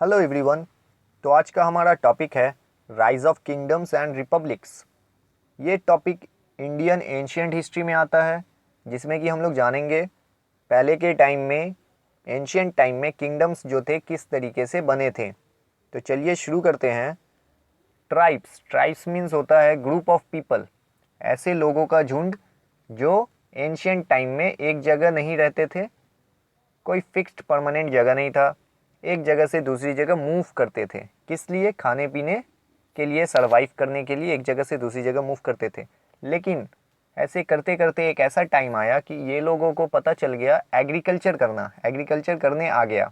Hello everyone. तो आज का हमारा टॉपिक है rise of kingdoms and republics. ये टॉपिक इंडियन एंशियंट हिस्ट्री में आता है, जिसमें कि हम लोग जानेंगे पहले के टाइम में, एंशियंट टाइम में किंगडम्स जो थे किस तरीके से बने थे। तो चलिए शुरू करते हैं। ट्राइब्स ट्राइब्स मीन्स होता है ग्रुप ऑफ पीपल, ऐसे लोगों का झुंड जो एंशियंट टाइम में एक जगह नहीं रहते थे। कोई फिक्स्ड परमानेंट जगह नहीं था, एक जगह से दूसरी जगह मूव करते थे। किस लिए? खाने पीने के लिए, सरवाइव करने के लिए एक जगह से दूसरी जगह मूव करते थे। लेकिन ऐसे करते करते एक ऐसा टाइम आया कि ये लोगों को पता चल गया एग्रीकल्चर करना, एग्रीकल्चर करने आ गया।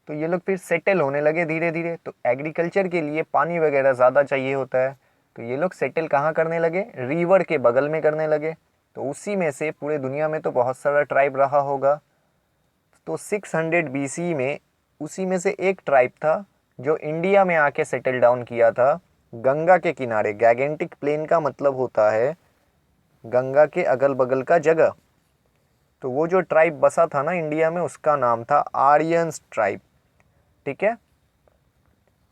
तो ये लोग फिर सेटल होने लगे धीरे धीरे। तो एग्रीकल्चर के लिए पानी वगैरह ज़्यादा चाहिए होता है, तो ये लोग सेटल कहाँ करने लगे? रिवर के बगल में करने लगे। तो उसी में से पूरे दुनिया में तो बहुत सारा ट्राइब रहा होगा। तो 600 बीसी में उसी में से एक ट्राइब था जो इंडिया में आके सेटल डाउन किया था, गंगा के किनारे। गैगेंटिक प्लेन का मतलब होता है गंगा के अगल बगल का जगह। तो वो जो ट्राइब बसा था ना इंडिया में, उसका नाम था आर्यंस ट्राइब। ठीक है।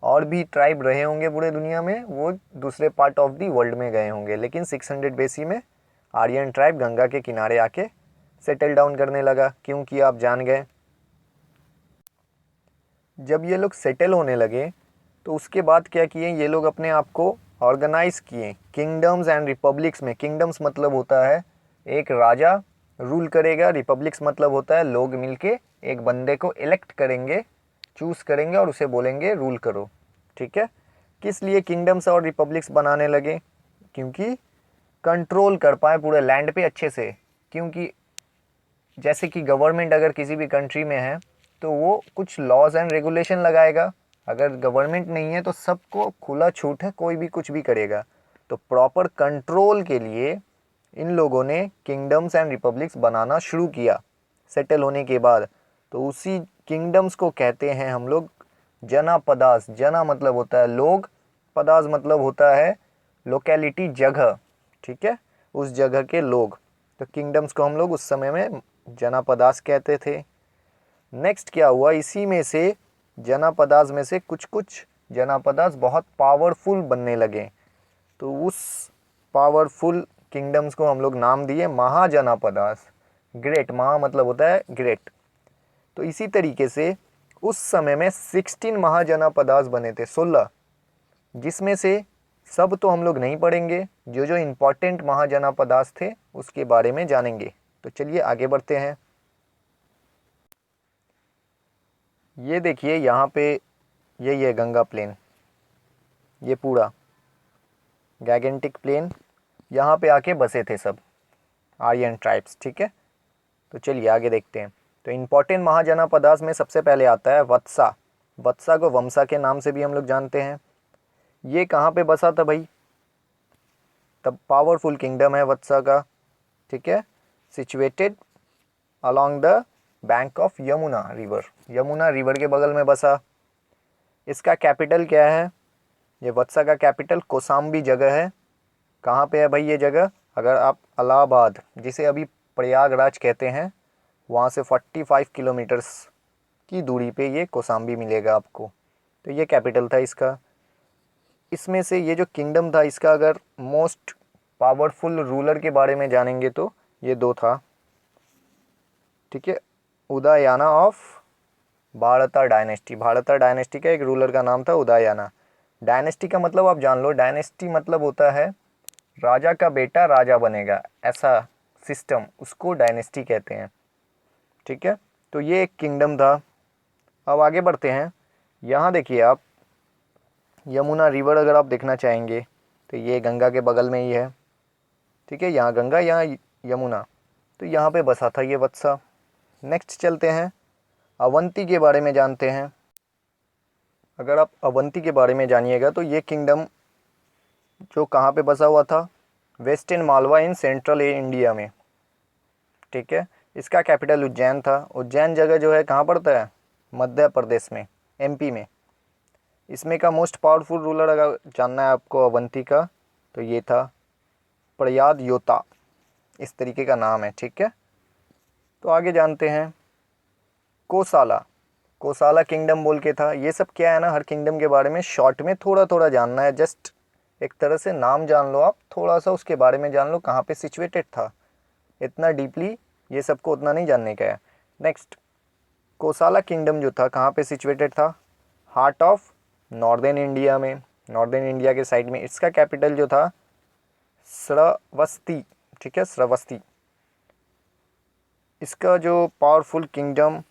और भी ट्राइब रहे होंगे पूरे दुनिया में, वो दूसरे पार्ट ऑफ दी वर्ल्ड में गए होंगे, लेकिन 600 बीसी में आर्यन ट्राइब गंगा के किनारे आके सेटल डाउन करने लगा। क्योंकि आप जान गए, जब ये लोग सेटल होने लगे तो उसके बाद क्या किए, ये लोग अपने आप को ऑर्गेनाइज किए किंगडम्स एंड रिपब्लिक्स में। किंगडम्स मतलब होता है एक राजा रूल करेगा, रिपब्लिक्स मतलब होता है लोग मिलके एक बंदे को इलेक्ट करेंगे, चूज करेंगे और उसे बोलेंगे रूल करो। ठीक है। किस लिए किंगडम्स और रिपब्लिक्स बनाने लगे? क्योंकि कंट्रोल कर पाए पूरे लैंड पे अच्छे से। क्योंकि जैसे कि गवर्नमेंट अगर किसी भी कंट्री में है तो वो कुछ लॉज एंड रेगुलेशन लगाएगा। अगर गवर्नमेंट नहीं है तो सबको खुला छूट है, कोई भी कुछ भी करेगा। तो प्रॉपर कंट्रोल के लिए इन लोगों ने किंगडम्स एंड रिपब्लिक्स बनाना शुरू किया सेटल होने के बाद। तो उसी किंगडम्स को कहते हैं हम लोग जनापदास। जना मतलब होता है लोग, पदास मतलब होता है लोकेलिटी, जगह। ठीक है, उस जगह के लोग। तो किंगडम्स को हम लोग उस समय में जनापदास कहते थे। नेक्स्ट क्या हुआ, इसी में से जनापदास में से कुछ कुछ जनापदास बहुत पावरफुल बनने लगे। तो उस पावरफुल किंगडम्स को हम लोग नाम दिए महाजनापदास। ग्रेट, महा मतलब होता है ग्रेट। तो इसी तरीके से उस समय में 16 महाजनापदास बने थे, 16, जिसमें से सब तो हम लोग नहीं पढ़ेंगे, जो जो इम्पोर्टेंट महाजनापदास थे उसके बारे में जानेंगे। तो चलिए आगे बढ़ते हैं। ये देखिए यहाँ पे यही है गंगा प्लेन, ये पूरा गैगेंटिक प्लेन, यहाँ पे आके बसे थे सब आर्यन ट्राइब्स। ठीक है। तो चलिए आगे देखते हैं। तो इम्पोर्टेंट महाजनापदास में सबसे पहले आता है वत्सा। वत्सा को वमसा के नाम से भी हम लोग जानते हैं। ये कहाँ पे बसा था भाई? तब पावरफुल किंगडम है वत्सा का। ठीक है। Situated along the bank of Yamuna river, Yamuna river के बगल में बसा। इसका कैपिटल क्या है? ये वत्सा का कैपिटल कोसाम्बी जगह है। कहाँ पे है भाई ये जगह? अगर आप इलाहाबाद, जिसे अभी प्रयागराज कहते हैं, वहाँ से 45 किलोमीटर्स की दूरी पे ये कोसाम्बी मिलेगा आपको। तो ये कैपिटल था इसका। इसमें से ये जो किंगडम था इसका, अगर मोस्ट पावरफुल रूलर के बारे में जानेंगे तो ये दो था। ठीक है। उदयना ऑफ भारता डायनेस्टी, भारता डायनेस्टी का एक रूलर का नाम था उदयना। डायनेस्टी का मतलब आप जान लो, डायनेस्टी मतलब होता है राजा का बेटा राजा बनेगा, ऐसा सिस्टम, उसको डायनेस्टी कहते हैं। ठीक है। तो ये एक किंगडम था। अब आगे बढ़ते हैं। यहाँ देखिए आप, यमुना रिवर अगर आप देखना चाहेंगे तो ये गंगा के बगल में ही है। ठीक है, यहाँ गंगा, यहाँ यमुना। तो यहाँ पे बसा था ये वत्सा। नेक्स्ट चलते हैं, अवंती के बारे में जानते हैं। अगर आप अवंती के बारे में जानिएगा तो ये किंगडम जो कहाँ पे बसा हुआ था, western Malwa in central India में। ठीक है। इसका कैपिटल उज्जैन था। उज्जैन जगह जो है कहाँ पड़ता है? मध्य प्रदेश में, एमपी में। इसमें का मोस्ट पावरफुल रूलर अगर जानना है आपको अवंती का, तो ये था प्रयाद योता, इस तरीके का नाम है। ठीक है। तो आगे जानते हैं कोसाला। कोसाला किंगडम बोल के था। ये सब क्या है ना, हर किंगडम के बारे में शॉर्ट में थोड़ा थोड़ा जानना है, जस्ट एक तरह से नाम जान लो आप, थोड़ा सा उसके बारे में जान लो कहाँ पे सिचुएटेड था, इतना डीपली ये सबको उतना नहीं जानने का है। नेक्स्ट, कोसाला किंगडम जो था कहाँ पे सिचुएटेड था, हार्ट ऑफ नॉर्दर्न इंडिया में, नॉर्दर्न इंडिया के साइड में। इसका कैपिटल जो था श्रावस्ती, ठीक है, श्रावस्ती। इसका जो पावरफुल किंगडम,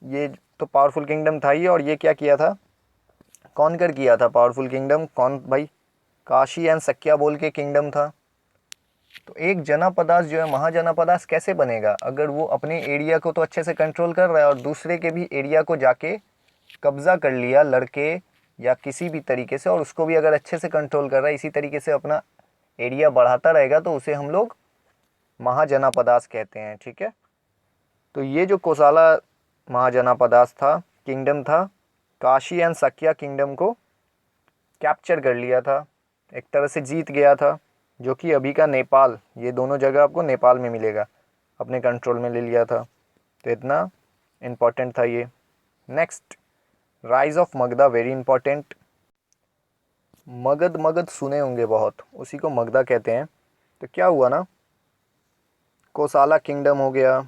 ये तो पावरफुल किंगडम था ही, और ये क्या किया था, कौन कर किया था पावरफुल किंगडम, कौन भाई, काशी एंड सक्या बोल के किंगडम था। तो एक जनापदास जो है, महाजनापदास कैसे बनेगा अगर वो अपने एरिया को तो अच्छे से कंट्रोल कर रहा है और दूसरे के भी एरिया को जाके कब्जा कर लिया लड़के या किसी भी तरीके से, और उसको भी अगर अच्छे से कंट्रोल कर रहा है, इसी तरीके से अपना एरिया बढ़ाता रहेगा, तो उसे हम लोग महाजनापदास कहते हैं, ठीक है। तो ये जो कोसाला महाजनापदास था, किंगडम था, काशी एंड सक्या किंगडम को कैप्चर कर लिया था, एक तरह से जीत गया था, जो कि अभी का नेपाल, ये दोनों जगह आपको नेपाल में मिलेगा, अपने कंट्रोल में ले लिया था। तो इतना इम्पोर्टेंट था ये। Next, rise of Magadha, very important. Magadh, Magadh सुने होंगे बहुत, उसी को मगधा कहते हैं। तो क्या हुआ ना, कोसाला किंगडम हो गया,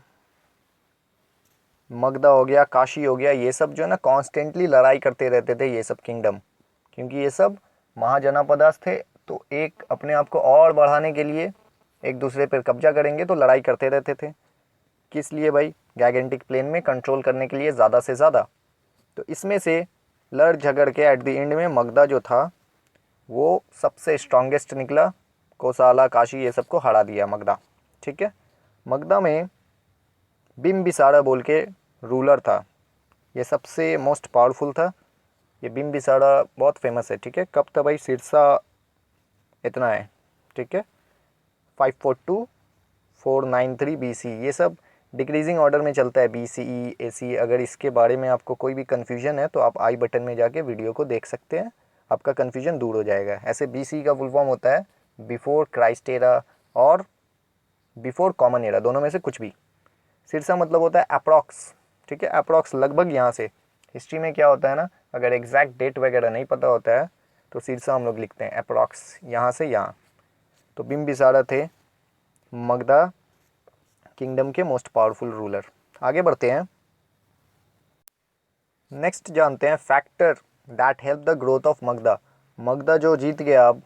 मगधा हो गया, काशी हो गया, ये सब जो है ना कॉन्स्टेंटली लड़ाई करते रहते थे ये सब किंगडम, क्योंकि ये सब महाजनापदास थे। तो एक अपने आप को और बढ़ाने के लिए एक दूसरे पर कब्जा करेंगे तो लड़ाई करते रहते थे। किस लिए भाई, गैगेंटिक प्लेन में कंट्रोल करने के लिए ज़्यादा से ज़्यादा। तो इसमें से लड़ झगड़ के एट द एंड में मगधा जो था वो सबसे स्ट्रॉन्गेस्ट निकला, कोसाला काशी ये सबको हरा दिया मगधा, ठीक है। मगधा में बिम्बिसारा बोल के रूलर था, ये सबसे मोस्ट पावरफुल था। ये बिम्बिसारा बहुत फेमस है, ठीक है। कब था भाई, सिरसा इतना है, ठीक है, 542 493 BC। ये सब डिक्रीजिंग ऑर्डर में चलता है, BCE AC। अगर इसके बारे में आपको कोई भी कन्फ्यूजन है तो आप आई बटन में जाके वीडियो को देख सकते हैं, आपका कन्फ्यूजन दूर हो जाएगा। ऐसे BCE का फुल फॉर्म होता है बिफोर क्राइस्ट एरा और बिफोर कॉमन एरा, दोनों में से कुछ भी। सिरसा मतलब होता है अप्रॉक्स, ठीक है, अप्रॉक्स, लगभग। यहाँ से हिस्ट्री में क्या होता है ना, अगर एग्जैक्ट डेट वगैरह नहीं पता होता है तो सिरसा हम लोग लिखते हैं अप्रॉक्स, यहाँ से यहाँ। तो बिम्बिसारा थे मगधा किंगडम के मोस्ट पावरफुल रूलर। आगे बढ़ते हैं, नेक्स्ट जानते हैं factor that help the growth of Magadha. Magadha जो जीत गया, अब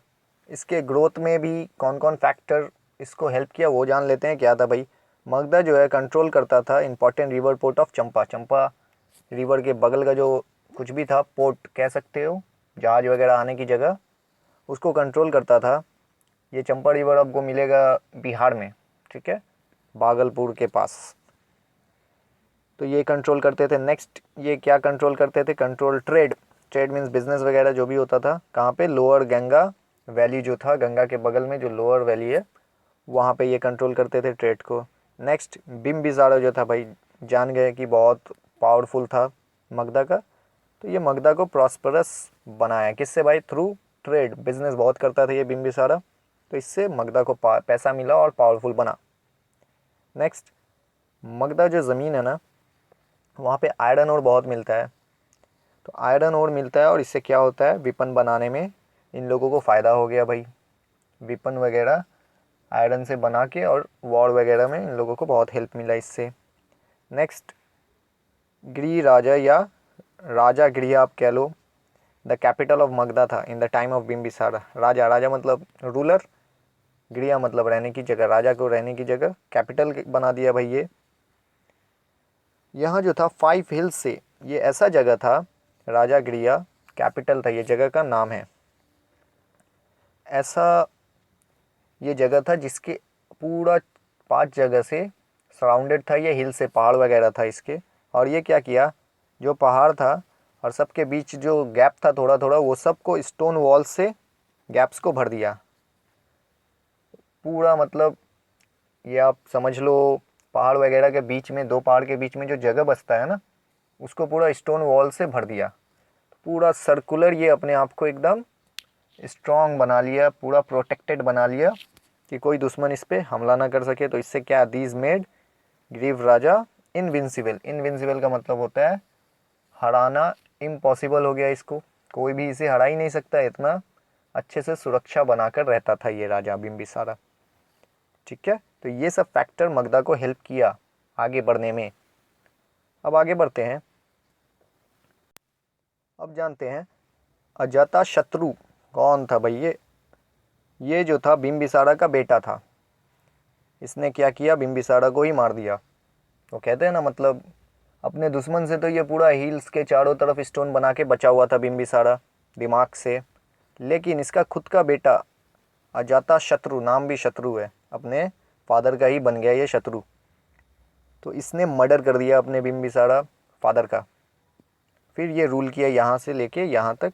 इसके ग्रोथ में भी कौन कौन फैक्टर इसको हेल्प किया वो जान लेते हैं। क्या था भाई, मगधा जो है कंट्रोल करता था important river port of Champa. Champa river के बगल का जो कुछ भी था, पोर्ट कह सकते हो, जहाज वगैरह आने की जगह, उसको कंट्रोल करता था। ये चंपा रिवर आपको मिलेगा बिहार में, ठीक है, भागलपुर के पास। तो ये कंट्रोल करते थे। नेक्स्ट, ये क्या कंट्रोल करते थे, control trade. Trade means business वगैरह जो भी होता था, कहाँ पे, लोअर गंगा वैली जो था, गंगा के बगल में जो लोअर वैली है वहाँ पे ये कंट्रोल करते थे ट्रेड को। नेक्स्ट, बिम्बिसारा जो था भाई, जान गए कि बहुत पावरफुल था मगधा का। तो ये मगधा को प्रॉस्परस बनाया, किससे भाई, थ्रू ट्रेड, बिजनेस बहुत करता था ये बिम्बिसारा, तो इससे मगधा को पैसा मिला और पावरफुल बना। नेक्स्ट, मगधा जो ज़मीन है ना, वहाँ पे आयरन ओर बहुत मिलता है। तो आयरन ओर मिलता है और इससे क्या होता है, विपन बनाने में इन लोगों को फ़ायदा हो गया भाई। विपन वगैरह आयरन से बना के, और वॉर वगैरह में इन लोगों को बहुत हेल्प मिला इससे। नेक्स्ट, गृह राजा या राजा गृह आप कह लो, द कैपिटल ऑफ मगधा था in the time of Bimbisara. राजा, राजा मतलब रूलर, गृह मतलब रहने की जगह, राजा को रहने की जगह, कैपिटल बना दिया भाई ये। यहाँ जो था 5 हिल्स से, ये ऐसा जगह था, राजा गृह कैपिटल था, ये जगह का नाम है। ऐसा ये जगह था जिसके पूरा 5 जगह से सराउंडेड था ये हिल से, पहाड़ वगैरह था इसके। और ये क्या किया, जो पहाड़ था और सबके बीच जो गैप था थोड़ा थोड़ा, वो सबको स्टोन वॉल से गैप्स को भर दिया पूरा। मतलब ये आप समझ लो, पहाड़ वगैरह के बीच में, दो पहाड़ के बीच में जो जगह बचता है ना, उसको पूरा स्टोन वॉल से भर दिया। पूरा सर्कुलर ये अपने आप को एकदम स्ट्रॉन्ग बना लिया, पूरा प्रोटेक्टेड बना लिया कि कोई दुश्मन इस पर हमला ना कर सके। तो इससे क्या, दीज मेड ग्रीव राजा इनविंसिबल। इनविंसिबल का मतलब होता है हराना इम्पॉसिबल हो गया इसको, कोई भी इसे हरा ही नहीं सकता, इतना अच्छे से सुरक्षा बनाकर रहता था ये राजा बिम्बिसारा। ठीक है, तो ये सब फैक्टर मगधा को हेल्प किया आगे बढ़ने में। अब आगे बढ़ते हैं, अब जानते हैं अजाता शत्रु कौन था भाई। ये जो था बिम्बिसारा का बेटा था। इसने क्या किया, बिम्बिसारा को ही मार दिया। तो कहते हैं ना, मतलब अपने दुश्मन से तो ये पूरा हिल्स के चारों तरफ स्टोन बना के बचा हुआ था बिम्बिसारा दिमाग से, लेकिन इसका खुद का बेटा अजाता शत्रु, नाम भी शत्रु है, अपने फादर का ही बन गया ये शत्रु। तो इसने मर्डर कर दिया अपने बिम्बिसारा फादर का। फिर ये रूल किया यहाँ से लेके यहाँ तक,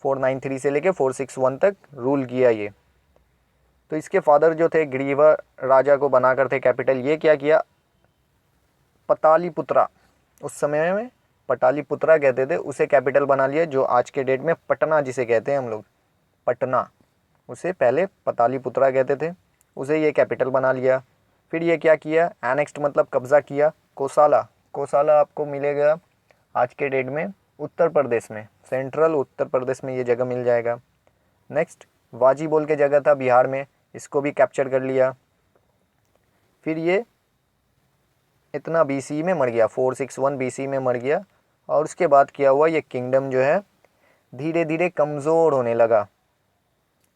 493 से लेके 461 तक रूल किया ये। तो इसके फादर जो थे ग्रीवा राजा को बनाकर थे कैपिटल, ये क्या किया, पतालीपुत्रा, उस समय में पटालीपुत्रा कहते थे, उसे कैपिटल बना लिया, जो आज के डेट में पटना जिसे कहते हैं हम लोग, पटना, उसे पहले पतालीपुत्रा कहते थे, उसे ये कैपिटल बना लिया। फिर ये क्या किया, एनेक्स्ट मतलब कब्जा किया कोसाला। कोसाला आपको मिलेगा आज के डेट में उत्तर प्रदेश में, सेंट्रल उत्तर प्रदेश में ये जगह मिल जाएगा। नेक्स्ट वाजी बोल के जगह था बिहार में, इसको भी कैप्चर कर लिया। फिर ये इतना बीसी में मर गया, 461 बीसी में मर गया। और उसके बाद क्या हुआ, ये किंगडम जो है धीरे धीरे कमज़ोर होने लगा।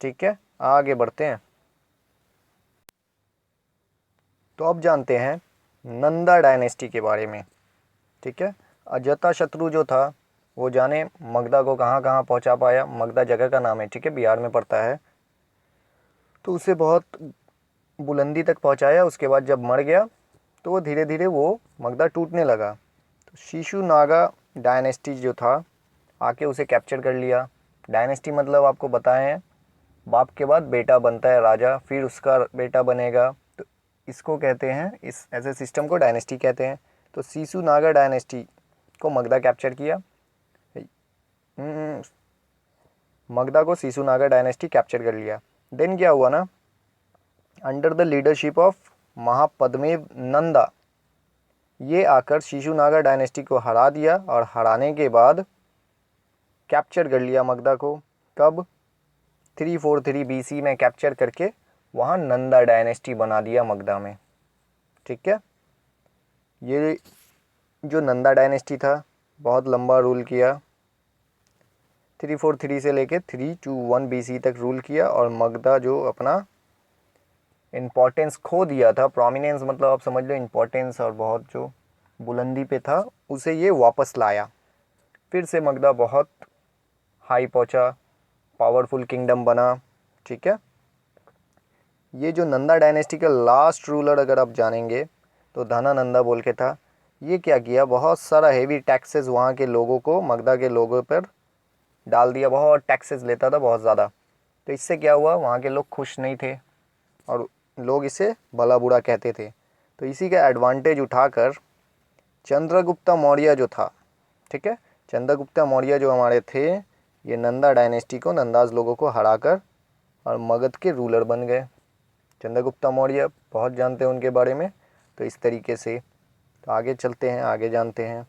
ठीक है, आगे बढ़ते हैं। तो अब जानते हैं नंदा डायनेस्टी के बारे में। ठीक है, अजातशत्रु जो था वो जाने मगधा को कहाँ कहाँ पहुँचा पाया। मगधा जगह का नाम है, ठीक है, बिहार में पड़ता है। तो उसे बहुत बुलंदी तक पहुँचाया। उसके बाद जब मर गया तो वो धीरे धीरे वो मगधा टूटने लगा। तो शिशु नागा डायनेस्टी जो था आके उसे कैप्चर कर लिया। डायनेस्टी मतलब आपको बताएं हैं, बाप के बाद बेटा बनता है राजा, फिर उसका बेटा बनेगा, तो इसको कहते हैं, इस ऐसे सिस्टम को डायनेस्टी कहते हैं। तो शिशु नागा डायनेस्टी को मगधा कैप्चर किया। मगधा को शिशु नागा डायनेस्टी कैप्चर कर लिया। देन क्या हुआ ना, under the leadership of Mahapadma Nanda, ये आकर शिशु नागा डायनेस्टी को हरा दिया, और हराने के बाद कैप्चर कर लिया मगधा को। कब, 343 बीसी में कैप्चर करके वहाँ नंदा डायनेस्टी बना दिया मगधा में। ठीक है, ये जो नंदा डायनेस्टी था बहुत लंबा रूल किया, 343 से लेके 321 बीसी तक रूल किया, और मगधा जो अपना इम्पोर्टेंस खो दिया था, प्रोमिनेंस मतलब आप समझ लो इम्पोर्टेंस, और बहुत जो बुलंदी पे था उसे ये वापस लाया। फिर से मगधा बहुत हाई पहुंचा, पावरफुल किंगडम बना। ठीक है, ये जो नंदा डायनेस्टी का लास्ट रूलर अगर आप जानेंगे तो धनानंदा बोल के था। ये क्या किया, बहुत सारा हेवी टैक्सेस वहाँ के लोगों को, मगधा के लोगों पर डाल दिया, बहुत टैक्सेस लेता था, बहुत ज़्यादा। तो इससे क्या हुआ, वहाँ के लोग खुश नहीं थे और लोग इसे भला बुरा कहते थे। तो इसी का एडवांटेज उठाकर चंद्रगुप्ता मौर्य जो था, ठीक है, चंद्रगुप्ता मौर्य जो हमारे थे, ये नंदा डायनेस्टी को, नंदाज लोगों को हराकर और मगध के रूलर बन गए। चंद्रगुप्ता मौर्य बहुत जानते हैं उनके बारे में। तो इस तरीके से, तो आगे चलते हैं, आगे जानते हैं।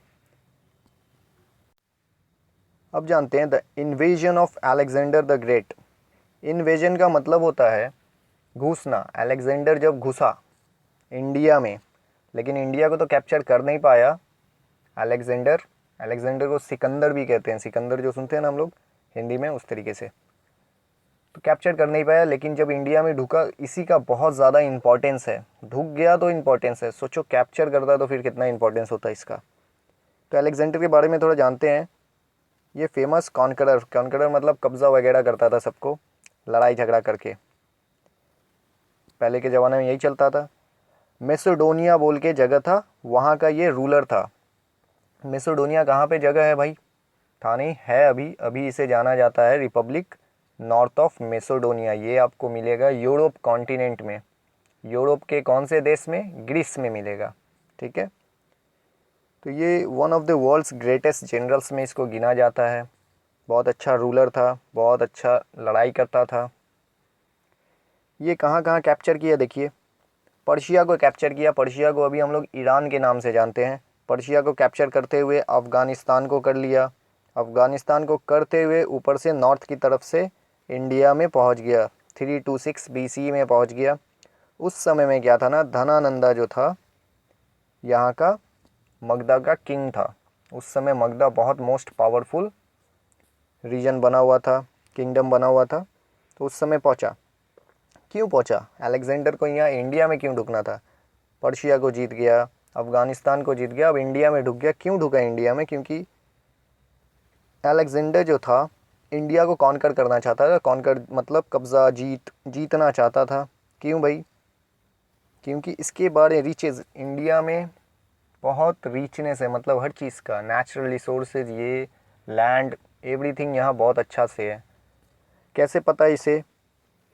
अब जानते हैं the invasion of Alexander the great. Invasion का मतलब होता है घुसना। अलेक्जेंडर जब घुसा इंडिया में, लेकिन इंडिया को तो कैप्चर कर नहीं पाया अलेक्जेंडर। अलेक्जेंडर को सिकंदर भी कहते हैं, सिकंदर जो सुनते हैं ना हम लोग हिंदी में, उस तरीके से। तो कैप्चर कर नहीं पाया, लेकिन जब इंडिया में ढुका, इसी का बहुत ज़्यादा इंपॉर्टेंस है। ढुक गया तो इंपॉर्टेंस है, सोचो कैप्चर करता तो फिर कितना इंपॉर्टेंस होता है इसका। तो अलेक्जेंडर के बारे में थोड़ा जानते हैं। ये फेमस कॉन्करर, कॉन्करर मतलब कब्ज़ा वगैरह करता था सबको, लड़ाई झगड़ा करके, पहले के ज़माने में यही चलता था। मैसेडोनिया बोल के जगह था, वहाँ का ये रूलर था। मैसेडोनिया कहाँ पे जगह है भाई, था नहीं है, अभी अभी इसे जाना जाता है रिपब्लिक नॉर्थ ऑफ मैसेडोनिया। ये आपको मिलेगा यूरोप कॉन्टिनेंट में, यूरोप के कौन से देश में, ग्रीस में मिलेगा। ठीक है, तो ये one of the world's greatest generals में इसको गिना जाता है। बहुत अच्छा रूलर था, बहुत अच्छा लड़ाई करता था। ये कहाँ कहाँ कैप्चर किया देखिए, पर्शिया को कैप्चर किया। पर्शिया को अभी हम लोग ईरान के नाम से जानते हैं, पर्शिया को कैप्चर करते हुए अफ़गानिस्तान को कर लिया। अफ़गानिस्तान को करते हुए ऊपर से नॉर्थ की तरफ से इंडिया में पहुंच गया, 326 BC में पहुंच गया। उस समय में क्या था ना, धनानंदा जो था यहाँ का मगधा का किंग था। उस समय मगधा बहुत मोस्ट पावरफुल रीजन बना हुआ था, किंगडम बना हुआ था। तो उस समय पहुंचा। क्यों पहुंचा? अलेक्जेंडर को यहाँ इंडिया में क्यों ढुकना था? पर्शिया को जीत गया, अफ़गानिस्तान को जीत गया, अब इंडिया में ढुक गया। क्यों ढुका इंडिया में? क्योंकि अलेक्जेंडर जो था इंडिया को कॉन्कर करना चाहता था। कॉन्कर मतलब कब्ज़ा, जीतना चाहता था। क्यों भाई? क्योंकि इसके बारे रिचेज इंडिया में बहुत रिचनेस है, मतलब हर चीज़ का, नेचुरल रिसोर्सेज, ये लैंड, एवरीथिंग यहाँ बहुत अच्छा से है। कैसे पता इसे?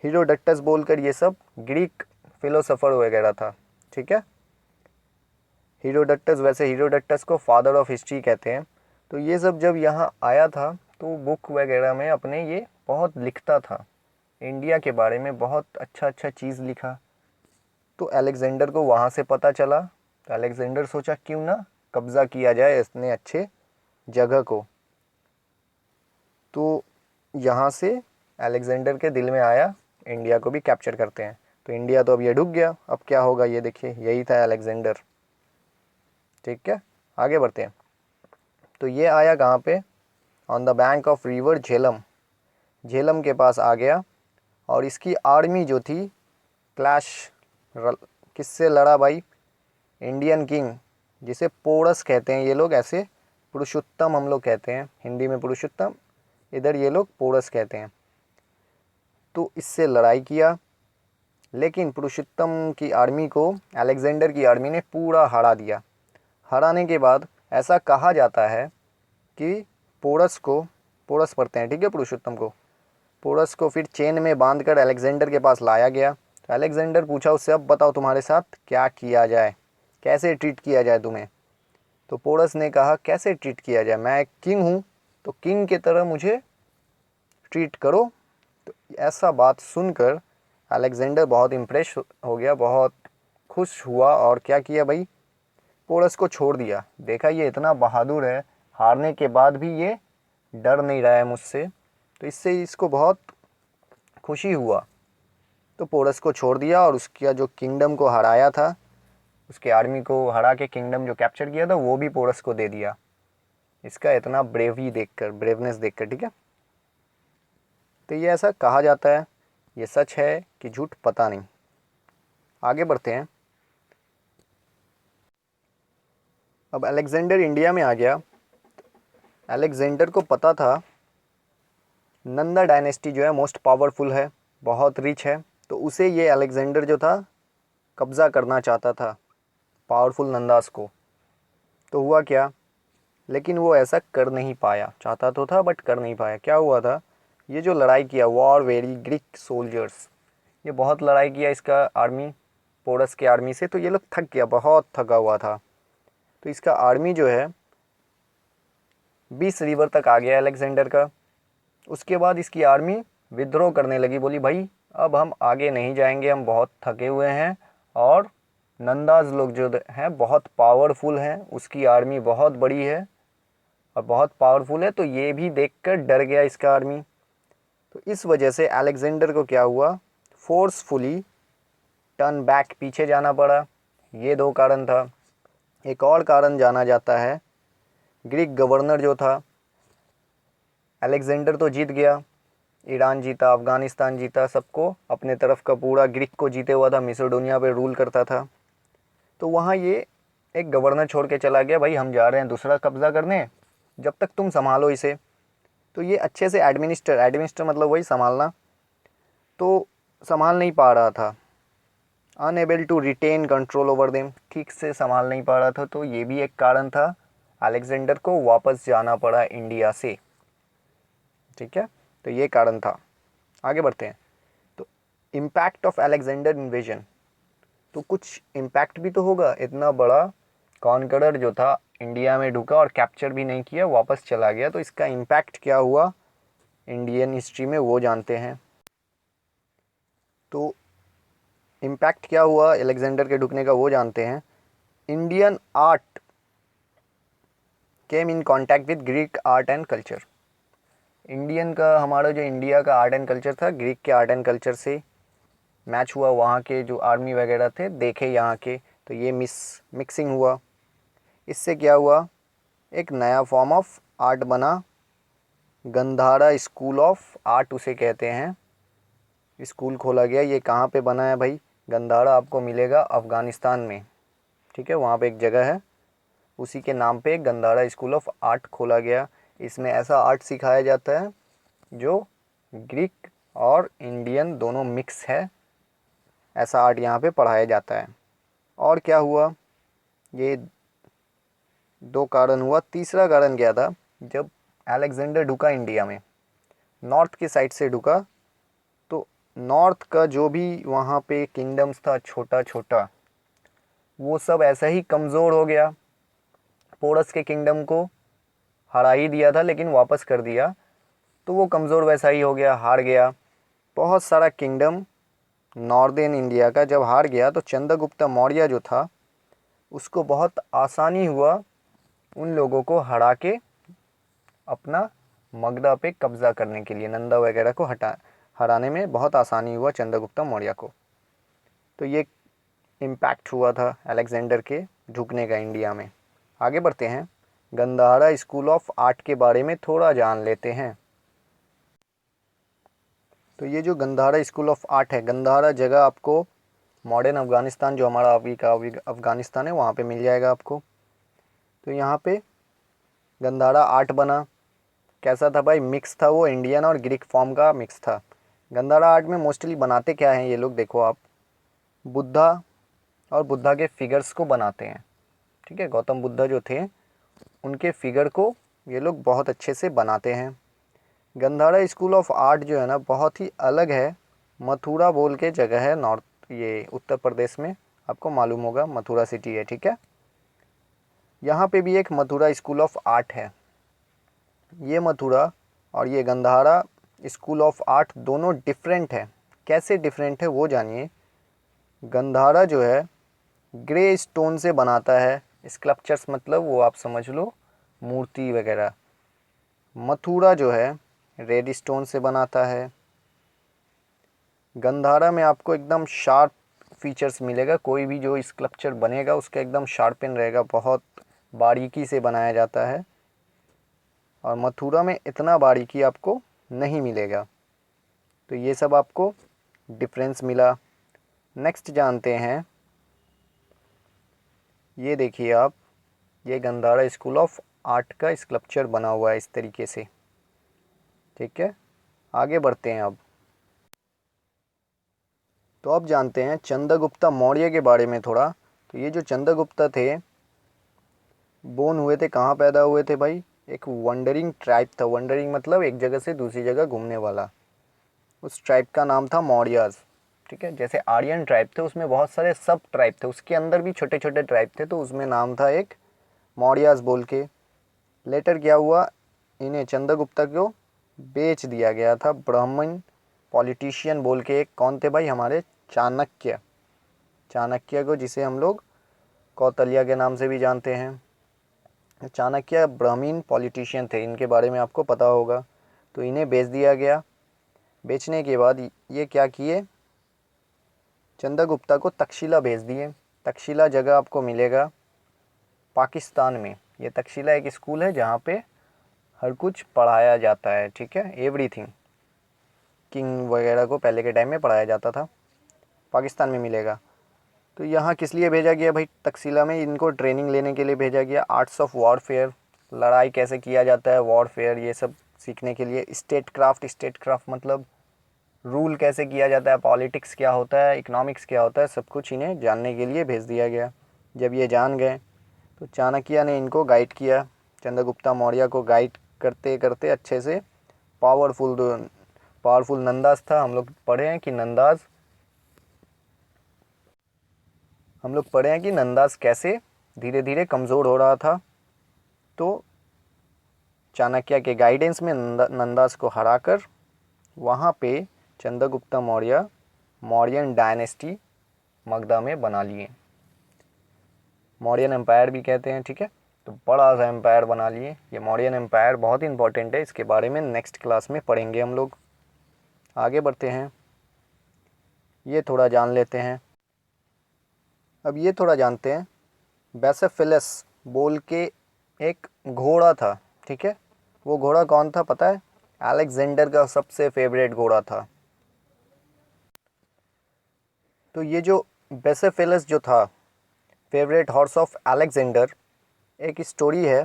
हीरोडक्टस बोलकर ये सब ग्रीक फिलोसोफर वगैरह था, ठीक है। हीरोडक्टस, वैसे हीरोडक्टस को फादर ऑफ हिस्ट्री कहते हैं। तो ये सब जब यहाँ आया था तो बुक वगैरह में अपने ये बहुत लिखता था, इंडिया के बारे में बहुत अच्छा अच्छा चीज़ लिखा। तो अलेक्जेंडर को वहाँ से पता चला। तो अलेक्जेंडर सोचा क्यों ना कब्ज़ा किया जाए इतने अच्छे जगह को। तो यहाँ से अलेक्जेंडर के दिल में आया इंडिया को भी कैप्चर करते हैं। तो इंडिया तो अब ये डूब गया, अब क्या होगा ये देखिए, यही था अलेक्जेंडर, ठीक है। आगे बढ़ते हैं। तो ये आया कहाँ पे? On the bank of river Jhelum, Jhelum के पास आ गया। और इसकी आर्मी जो थी क्लैश किससे लड़ा भाई? इंडियन किंग, जिसे पोरस कहते हैं ये लोग, ऐसे पुरुषोत्तम हम लोग कहते हैं, हिंदी में पुरुषोत्तम, इधर ये लोग पोरस कहते हैं। तो इससे लड़ाई किया, लेकिन पुरुषोत्तम की आर्मी को अलेक्जेंडर की आर्मी ने पूरा हरा दिया। हराने के बाद ऐसा कहा जाता है कि पोरस को, पोरस पढ़ते हैं ठीक है, पुरुषोत्तम को, पोरस को फिर चेन में बांधकर अलेक्जेंडर के पास लाया गया। तो अलेक्जेंडर पूछा उससे, अब बताओ तुम्हारे साथ क्या किया जाए, कैसे ट्रीट किया जाए तुम्हें? तो पोरस ने कहा कैसे ट्रीट किया जाए, मैं एक किंग हूँ, तो किंग की तरह मुझे ट्रीट करो। तो ऐसा बात सुनकर अलेक्जेंडर बहुत इम्प्रेस हो गया, बहुत खुश हुआ, और क्या किया भाई, पोरस को छोड़ दिया। देखा ये इतना बहादुर है, हारने के बाद भी ये डर नहीं रहा है मुझसे, तो इससे इसको बहुत खुशी हुआ। तो पोरस को छोड़ दिया और उसका जो किंगडम को हराया था, उसके आर्मी को हरा के किंगडम जो कैप्चर किया था वो भी पोरस को दे दिया। इसका इतना ब्रेवरी देखकर, ब्रेवनेस देखकर, ठीक है। तो ये ऐसा कहा जाता है, ये सच है कि झूठ पता नहीं। आगे बढ़ते हैं। अब अलेक्जेंडर इंडिया में आ गया। अलेक्जेंडर को पता था नंदा डायनेस्टी जो है मोस्ट पावरफुल है, बहुत रिच है, तो उसे ये अलेक्जेंडर जो था कब्ज़ा करना चाहता था, पावरफुल नंदास को। तो हुआ क्या, लेकिन वो ऐसा कर नहीं पाया, चाहता तो था बट कर नहीं पाया। क्या हुआ था, ये जो लड़ाई किया, वॉर वेरी ग्रीक सोल्जर्स, ये बहुत लड़ाई किया इसका आर्मी पोरस के आर्मी से। तो ये लोग थक गया, बहुत थका हुआ था। तो इसका आर्मी जो है 20 रिवर तक आ गया अलेक्जेंडर का। उसके बाद इसकी आर्मी विद्रोह करने लगी, बोली भाई अब हम आगे नहीं जाएंगे, हम बहुत थके हुए हैं, और नंदाज लोग जो हैं बहुत पावरफुल हैं, उसकी आर्मी बहुत बड़ी है और बहुत पावरफुल है। तो ये भी देखकर डर गया इसका आर्मी। तो इस वजह से अलेक्जेंडर को क्या हुआ, फोर्सफुली टर्न बैक, पीछे जाना पड़ा। ये दो कारण था। एक और कारण जाना जाता है, ग्रीक गवर्नर जो था, अलेक्जेंडर तो जीत गया, ईरान जीता, अफ़गानिस्तान जीता, सबको अपने तरफ का पूरा ग्रीक को जीते हुआ था, मिसोडोनिया पे रूल करता था। तो वहाँ ये एक गवर्नर छोड़ के चला गया, भाई हम जा रहे हैं दूसरा कब्ज़ा करने, जब तक तुम संभालो इसे। तो ये अच्छे से एडमिनिस्टर मतलब वही संभालना, तो संभाल नहीं पा रहा था, unable to retain control over them, ठीक से संभाल नहीं पा रहा था। तो ये भी एक कारण था, अलेक्जेंडर को वापस जाना पड़ा इंडिया से, ठीक है। तो ये कारण था। आगे बढ़ते हैं। तो इम्पैक्ट ऑफ अलेक्जेंडर इन्वेजन, तो कुछ इम्पैक्ट भी तो होगा, इतना बड़ा कॉन्करर जो था इंडिया में ढुका और कैप्चर भी नहीं किया, वापस चला गया। तो इसका इम्पैक्ट क्या हुआ इंडियन हिस्ट्री में वो जानते हैं। तो इम्पैक्ट क्या हुआ अलेक्जेंडर के ढुकने का वो जानते हैं। Indian art came in contact with Greek art and culture. Indian का हमारा जो इंडिया का आर्ट एंड कल्चर था ग्रीक के आर्ट एंड कल्चर से मैच हुआ। वहाँ के जो आर्मी वगैरह थे देखे यहाँ के, तो ये मिक्सिंग हुआ। इससे क्या हुआ, एक नया फॉर्म ऑफ आर्ट बना। गंधारा स्कूल ऑफ आर्ट उसे कहते हैं। स्कूल खोला गया। ये कहाँ पे बना है भाई, गंधारा आपको मिलेगा अफ़गानिस्तान में, ठीक है। वहाँ पे एक जगह है, उसी के नाम पे गंधारा स्कूल ऑफ आर्ट खोला गया। इसमें ऐसा आर्ट सिखाया जाता है जो ग्रीक और इंडियन दोनों मिक्स है। ऐसा आर्ट यहाँ पे पढ़ाया जाता है। और क्या हुआ, ये 2 कारण हुआ। तीसरा कारण क्या था, जब अलेक्जेंडर ढुका इंडिया में, नॉर्थ की साइड से ढुका, तो नॉर्थ का जो भी वहाँ पे किंगडम्स था छोटा छोटा, वो सब ऐसा ही कमज़ोर हो गया। पोरस के किंगडम को हरा ही दिया था लेकिन वापस कर दिया, तो वो कमज़ोर वैसा ही हो गया, हार गया। बहुत सारा किंगडम नॉर्दर्न इंडिया का जब हार गया, तो चंद्रगुप्त मौर्य जो था उसको बहुत आसानी हुआ उन लोगों को हरा के अपना मगधा पे कब्ज़ा करने के लिए। नंदा वगैरह को हराने में बहुत आसानी हुआ चंद्रगुप्त मौर्य को। तो ये इम्पैक्ट हुआ था अलेक्जेंडर के झुकने का इंडिया में। आगे बढ़ते हैं, गंधारा स्कूल ऑफ आर्ट के बारे में थोड़ा जान लेते हैं। तो ये जो गंधारा स्कूल ऑफ आर्ट है, गंधारा जगह आपको मॉडर्न अफ़गानिस्तान, जो हमारा अभी का अफ़गानिस्तान है, वहाँ पे मिल जाएगा आपको। तो यहाँ पे गंधारा आर्ट बना। कैसा था भाई, मिक्स था, वो इंडियन और ग्रीक फॉर्म का मिक्स था। गंधारा आर्ट में मोस्टली बनाते क्या हैं ये लोग, देखो आप, बुद्धा और बुद्धा के फिगर्स को बनाते हैं, ठीक है। गौतम बुद्धा जो थे उनके फिगर को ये लोग बहुत अच्छे से बनाते हैं। गंधारा स्कूल ऑफ आर्ट जो है ना, बहुत ही अलग है। मथुरा बोल के जगह है नॉर्थ, ये उत्तर प्रदेश में, आपको मालूम होगा मथुरा सिटी है, ठीक है। यहाँ पे भी एक मथुरा स्कूल ऑफ आर्ट है। ये मथुरा और ये गंधारा स्कूल ऑफ आर्ट दोनों डिफरेंट है। कैसे डिफरेंट है वो जानिए। गंधारा जो है ग्रे स्टोन से बनाता है, स्कल्पचर्स मतलब वो आप समझ लो मूर्ति वगैरह। मथुरा जो है रेड स्टोन से बनाता है। गंधारा में आपको एकदम शार्प फीचर्स मिलेगा, कोई भी जो स्कल्पचर बनेगा उसका एकदम शार्पन रहेगा, बहुत बारीकी से बनाया जाता है। और मथुरा में इतना बारीकी आपको नहीं मिलेगा। तो ये सब आपको डिफरेंस मिला। नेक्स्ट जानते हैं, ये देखिए आप, ये गंधारा स्कूल ऑफ आर्ट का स्कल्पचर बना हुआ है इस तरीके से, ठीक है। आगे बढ़ते हैं अब। तो अब जानते हैं चंद्रगुप्त मौर्य के बारे में थोड़ा। तो ये जो चंद्रगुप्त थे, बोर्न हुए थे, कहाँ पैदा हुए थे भाई, एक वंडरिंग ट्राइब था। वंडरिंग मतलब एक जगह से दूसरी जगह घूमने वाला। उस ट्राइब का नाम था मौर्याज, ठीक है। जैसे आर्यन ट्राइब थे, उसमें बहुत सारे सब ट्राइब थे, उसके अंदर भी छोटे छोटे ट्राइब थे, तो उसमें नाम था एक मौर्याज बोल के। लेटर क्या हुआ, इन्हें चंद्रगुप्त को बेच दिया गया था ब्राह्मण पॉलिटिशियन बोल के। एक कौन थे भाई, हमारे चाणक्य। चाणक्य को, जिसे हम लोग कौतल्या के नाम से भी जानते हैं। चाणक्य ब्राह्मीण पॉलिटिशियन थे, इनके बारे में आपको पता होगा। तो इन्हें बेच दिया गया। बेचने के बाद ये क्या किए, चंद्रगुप्ता को तक्षशिला भेज दिए। तक्षशिला जगह आपको मिलेगा पाकिस्तान में। ये तक्षशिला एक स्कूल है जहाँ पे हर कुछ पढ़ाया जाता है, ठीक है, एवरीथिंग। किंग वगैरह को पहले के टाइम में पढ़ाया जाता था, पाकिस्तान में मिलेगा। तो यहाँ किस लिए भेजा गया भाई, तक्षशिला में इनको ट्रेनिंग लेने के लिए भेजा गया। आर्ट्स ऑफ वॉरफेयर, लड़ाई कैसे किया जाता है, वॉरफेयर, ये सब सीखने के लिए। स्टेट क्राफ्ट मतलब रूल कैसे किया जाता है, पॉलिटिक्स क्या होता है, इकोनॉमिक्स क्या होता है, सब कुछ इन्हें जानने के लिए भेज दिया गया। जब ये जान गए तो चाणक्य ने इनको गाइड किया, चंद्रगुप्त मौर्य को गाइड करते करते अच्छे से। पावरफुल नंदास था, हम लोग पढ़े हैं कि नंदास कैसे धीरे धीरे कमज़ोर हो रहा था। तो चाणक्य के गाइडेंस में नंदास को हराकर वहाँ पे चंद्रगुप्त मौर्य मौर्यन डायनेस्टी मगधा में बना लिए। मौर्यन एम्पायर भी कहते हैं, ठीक है। तो बड़ा सा एम्पायर बना लिए। ये मौर्यन एम्पायर बहुत इंपॉर्टेंट है, इसके बारे में नेक्स्ट क्लास में पढ़ेंगे हम लोग। आगे बढ़ते हैं, ये थोड़ा जान लेते हैं। अब ये थोड़ा जानते हैं, बैसेफिलस बोल के एक घोड़ा था, ठीक है। वो घोड़ा कौन था पता है? अलेक्जेंडर का सबसे फेवरेट घोड़ा था। तो ये जो बैसेफिलस जो था, फेवरेट हॉर्स ऑफ अलेक्जेंडर, एक स्टोरी है,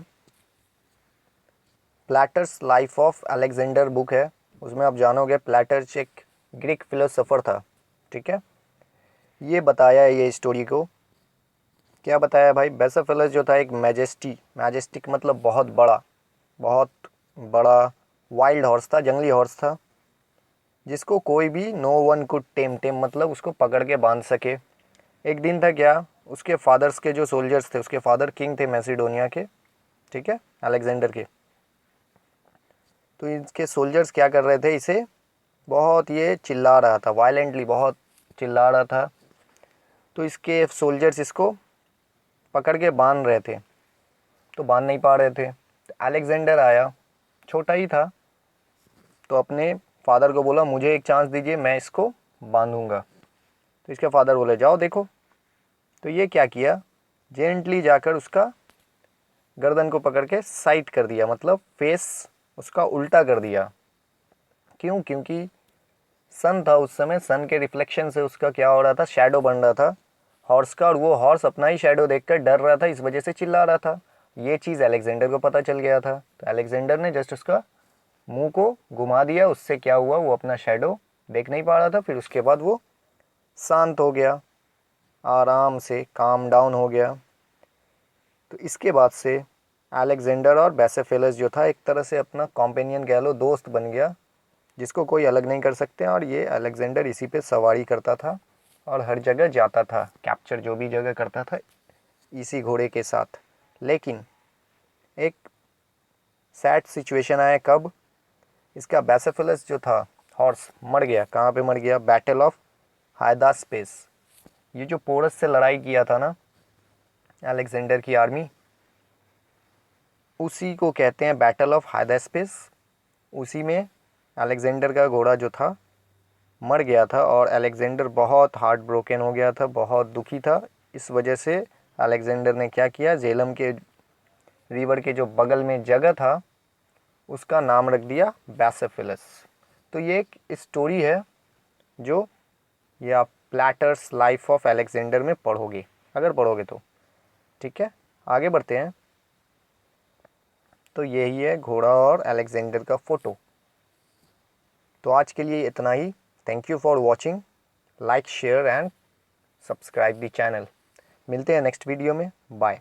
platters life of Alexander book है, उसमें आप जानोगे प्लेटर्स एक ग्रीक फिलोसोफर था, ठीक है। ये बताया है ये स्टोरी को, क्या बताया भाई? बैसेफिलस जो था एक मैजेस्टिक मतलब बहुत बड़ा वाइल्ड हॉर्स था, जंगली हॉर्स था, जिसको कोई भी नो वन कुड टेम मतलब उसको पकड़ के बांध सके। एक दिन था क्या, उसके फादर्स के जो सोल्जर्स थे, उसके फादर किंग थे मैसिडोनिया के, ठीक है, अलेक्जेंडर के। तो इसके सोल्जर्स क्या कर रहे थे, इसे बहुत ये चिल्ला रहा था, वायलेंटली बहुत चिल्ला रहा था। तो इसके सोल्जर्स इसको पकड़ के बांध रहे थे, तो बांध नहीं पा रहे थे। तो अलेक्जेंडर आया, छोटा ही था, तो अपने फादर को बोला मुझे एक चांस दीजिए, मैं इसको बांधूंगा। तो इसके फादर बोले जाओ देखो। तो ये क्या किया, जेंटली जाकर उसका गर्दन को पकड़ के साइड कर दिया, मतलब फेस उसका उल्टा कर दिया। क्यों? क्योंकि सन था उस समय, सन के रिफ्लेक्शन से उसका क्या हो रहा था, शैडो बन रहा था हॉर्स का, और वो हॉर्स अपना ही शैडो देखकर डर रहा था, इस वजह से चिल्ला रहा था। ये चीज़ अलेक्जेंडर को पता चल गया था, तो अलेक्जेंडर ने जस्ट उसका मुंह को घुमा दिया। उससे क्या हुआ, वो अपना शैडो देख नहीं पा रहा था। फिर उसके बाद वो शांत हो गया, आराम से काम डाउन हो गया। तो इसके बाद से अलेक्जेंडर और बैसेफिलस जो था एक तरह से अपना कॉम्पेनियन कह लो, दोस्त बन गया, जिसको कोई अलग नहीं कर सकते। और ये अलेक्जेंडर इसी पे सवारी करता था और हर जगह जाता था, कैप्चर जो भी जगह करता था इसी घोड़े के साथ। लेकिन एक सैड सिचुएशन आया, कब? इसका बैसेफिलस जो था हॉर्स मर गया। कहाँ पे मर गया? Battle of Hydaspes. ये जो पोरस से लड़ाई किया था ना अलेक्जेंडर की आर्मी, उसी को कहते हैं बैटल ऑफ हाइदास्पेस। उसी में अलेक्जेंडर का घोड़ा जो था मर गया था, और अलेक्जेंडर बहुत हार्ट ब्रोकन हो गया था, बहुत दुखी था। इस वजह से अलेक्जेंडर ने क्या किया, झेलम के रिवर के जो बगल में जगह था उसका नाम रख दिया बैसेफिलस। तो ये एक स्टोरी है जो ये आप प्लेटर्स लाइफ ऑफ अलेक्जेंडर में पढ़ोगे, अगर पढ़ोगे तो, ठीक है। आगे बढ़ते हैं। तो यही है घोड़ा और अलेक्जेंडर का फ़ोटो। तो आज के लिए इतना ही। Thank you for watching, like share and subscribe the channel. मिलते हैं नेक्स्ट वीडियो में, बाय।